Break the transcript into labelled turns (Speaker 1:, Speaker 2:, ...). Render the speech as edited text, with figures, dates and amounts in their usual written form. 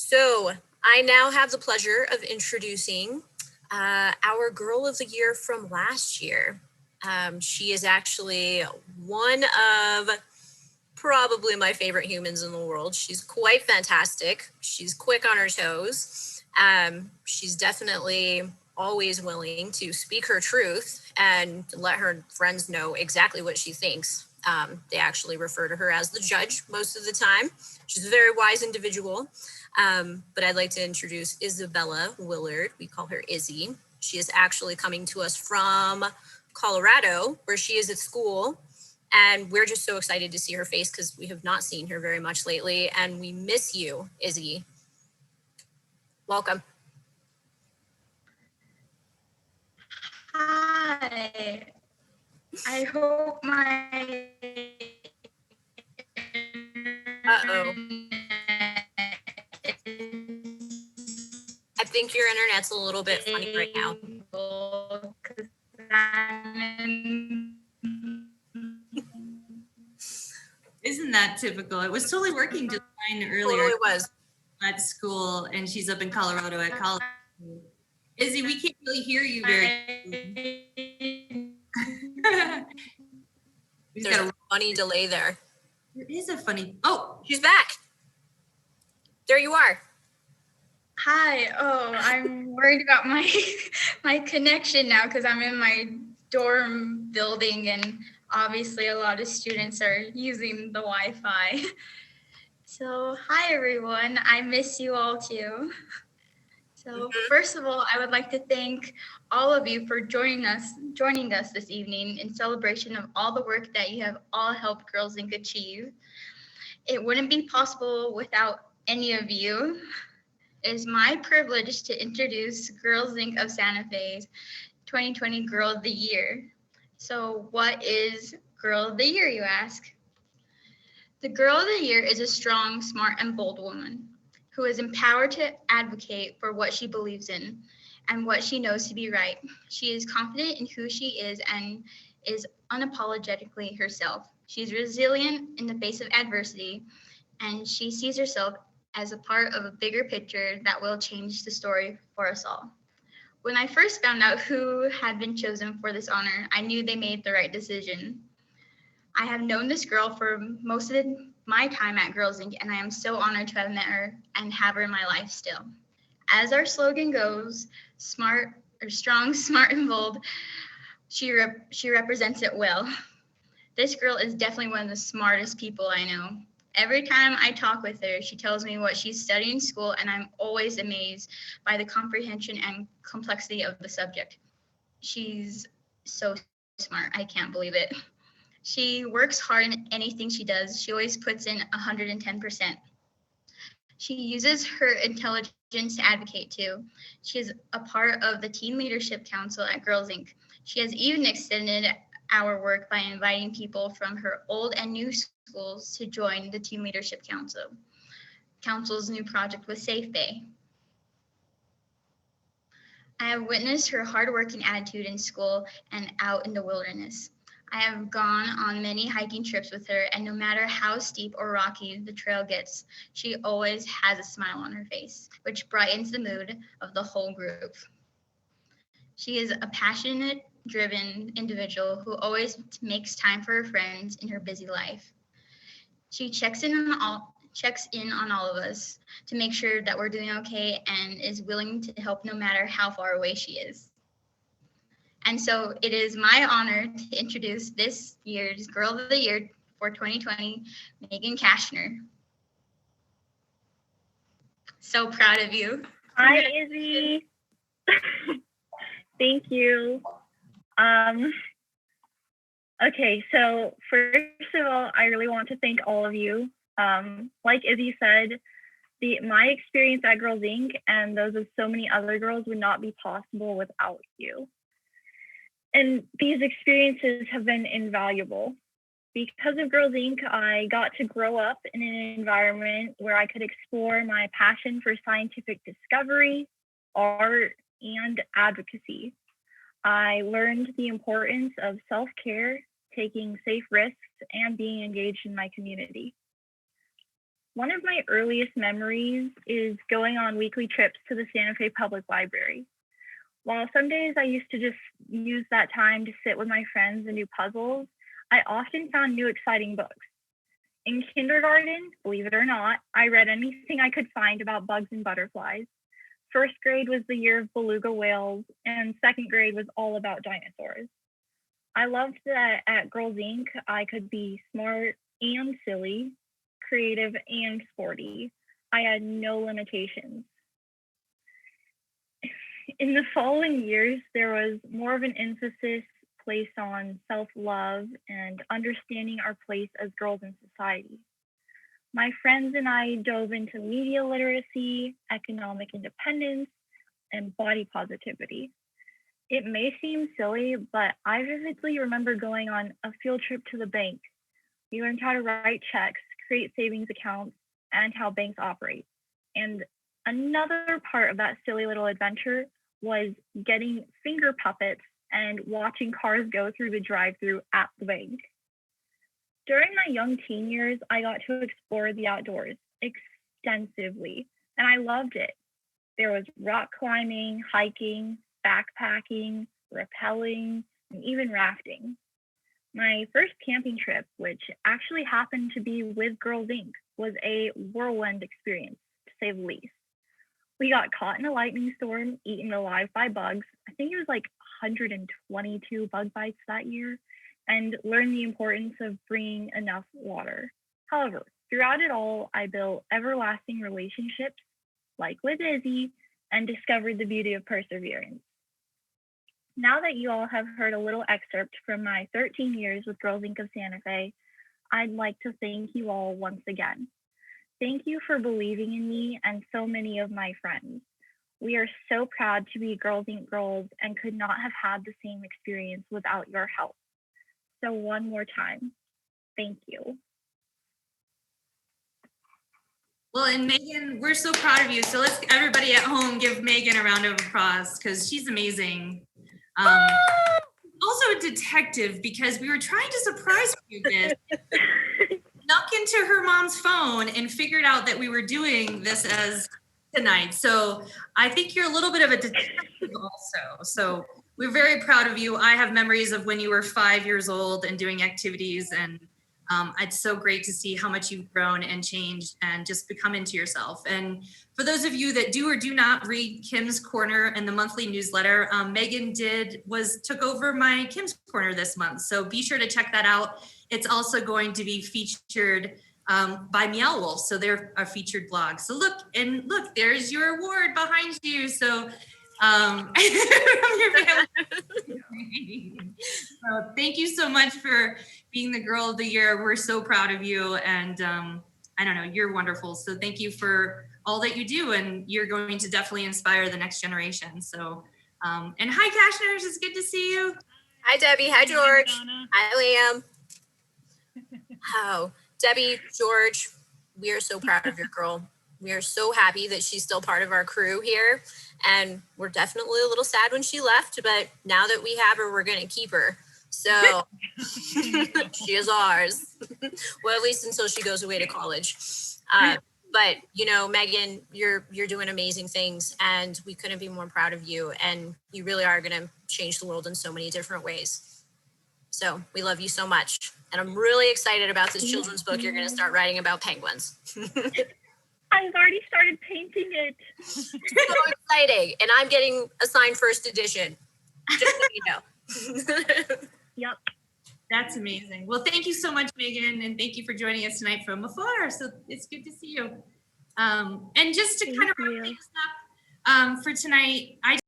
Speaker 1: So I now have the pleasure of introducing our Girl of the Year from last year. She is actually one of probably my favorite humans in the world. She's quite fantastic. She's quick on her toes. She's definitely always willing to speak her truth and let her friends know exactly what she thinks. They actually refer to her as the judge most of the time. She's a very wise individual. But I'd like to introduce Isabella Willard. We call her Izzy. She is actually coming to us from Colorado, where she is at school. And we're just so excited to see her face because we have not seen her very much lately. And we miss you, Izzy. Welcome.
Speaker 2: Hi. I hope my
Speaker 1: Uh-oh. I think your internet's a little bit funny right now.
Speaker 3: Isn't that typical? It was totally working just fine earlier.
Speaker 1: Totally was.
Speaker 3: At school, and she's up in Colorado at college. Izzy, we can't really hear you very
Speaker 1: There's a funny delay there.
Speaker 3: There is a funny, oh,
Speaker 1: she's back. There you are.
Speaker 2: Hi. Oh, I'm worried about my connection now because I'm in my dorm building and obviously a lot of students are using the Wi-Fi. So, hi everyone. I miss you all too. So, first of all, I would like to thank all of you for joining us this evening in celebration of all the work that you have all helped Girls Inc. achieve. It wouldn't be possible without any of you. It is my privilege to introduce Girls Inc. of Santa Fe's 2020 Girl of the Year. So, what is Girl of the Year, you ask? The Girl of the Year is a strong, smart, and bold woman who is empowered to advocate for what she believes in and what she knows to be right. She is confident in who she is and is unapologetically herself. She's resilient in the face of adversity, and she sees herself as a part of a bigger picture that will change the story for us all. When I first found out who had been chosen for this honor, I knew they made the right decision. I have known this girl for most of my time at Girls Inc., and I am so honored to have met her and have her in my life still. As our slogan goes, strong, smart, and bold, she represents it well. This girl is definitely one of the smartest people I know. Every time I talk with her, she tells me what she's studying in school, and I'm always amazed by the comprehension and complexity of the subject. She's so smart. I can't believe it. She works hard in anything she does. She always puts in 110%. She uses her intelligence to advocate too. She is a part of the Teen Leadership Council at Girls Inc. She has even extended our work by inviting people from her old and new schools to join the Teen Leadership Council's new project with Safe Bay. I have witnessed her hardworking attitude in school and out in the wilderness. I have gone on many hiking trips with her, and no matter how steep or rocky the trail gets, she always has a smile on her face, which brightens the mood of the whole group. She is a passionate, driven individual who always makes time for her friends in her busy life. She checks in on all of us to make sure that we're doing okay and is willing to help no matter how far away she is. And so it is my honor to introduce this year's Girl of the Year for 2020, Meghan Kashner. So proud of you.
Speaker 4: Hi, Izzy. Thank you. Okay, so first of all, I really want to thank all of you. Like Izzy said, my experience at Girls Inc. and those of so many other girls would not be possible without you. And these experiences have been invaluable. Because of Girls Inc., I got to grow up in an environment where I could explore my passion for scientific discovery, art, and advocacy. I learned the importance of self-care, taking safe risks, and being engaged in my community. One of my earliest memories is going on weekly trips to the Santa Fe Public Library. While some days I used to just use that time to sit with my friends and do puzzles, I often found new exciting books. In kindergarten, believe it or not, I read anything I could find about bugs and butterflies. First grade was the year of beluga whales, and second grade was all about dinosaurs. I loved that at Girls Inc., I could be smart and silly, creative and sporty. I had no limitations. In the following years, there was more of an emphasis placed on self-love and understanding our place as girls in society. My friends and I dove into media literacy, economic independence, and body positivity. It may seem silly, but I vividly remember going on a field trip to the bank. We learned how to write checks, create savings accounts, and how banks operate. And another part of that silly little adventure was getting finger puppets and watching cars go through the drive-through at the bank. During my young teen years, I got to explore the outdoors extensively, and I loved it. There was rock climbing, hiking, backpacking, rappelling, and even rafting. My first camping trip, which actually happened to be with Girls Inc., was a whirlwind experience, to say the least. We got caught in a lightning storm, eaten alive by bugs. I think it was like 122 bug bites that year, and learned the importance of bringing enough water. However, throughout it all, I built everlasting relationships, like with Izzy, and discovered the beauty of perseverance. Now that you all have heard a little excerpt from my 13 years with Girls Inc. of Santa Fe, I'd like to thank you all once again. Thank you for believing in me and so many of my friends. We are so proud to be Girls Inc. girls and could not have had the same experience without your help. So one more time, thank you.
Speaker 3: Well, and Megan, we're so proud of you. So let's everybody at home give Megan a round of applause because she's amazing. Also a detective because we were trying to surprise her with this. Snuck into her mom's phone and figured out that we were doing this as tonight. So I think you're a little bit of a detective also. So we're very proud of you. I have memories of when you were 5 years old and doing activities, and it's so great to see how much you've grown and changed and just become into yourself. And for those of you that do or do not read Kim's Corner and the monthly newsletter, Megan took over my Kim's Corner this month. So be sure to check that out. It's also going to be featured by Meow Wolf. So they're a featured blog. So look, there's your award behind you. So so thank you so much for being the Girl of the Year. We're so proud of you. And I don't know, you're wonderful. So thank you for all that you do. And you're going to definitely inspire the next generation. So, and hi, Kashner. It's good to see you.
Speaker 1: Hi, Debbie. Hi, George. Hi, Liam. Oh, Debbie, George, we are so proud of your girl. We are so happy that she's still part of our crew here. And we're definitely a little sad when she left, but now that we have her, we're going to keep her. So she is ours. Well, at least until she goes away to college. But, you know, Megan, you're doing amazing things, and we couldn't be more proud of you. And you really are going to change the world in so many different ways. So we love you so much. And I'm really excited about this children's book you're going to start writing about penguins.
Speaker 4: I've already started painting it.
Speaker 1: So exciting. And I'm getting assigned first edition. Just so you know.
Speaker 4: Yep.
Speaker 3: That's amazing. Well, thank you so much, Megan. And thank you for joining us tonight from afar. So it's good to see you. And just to kind of wrap things up for tonight,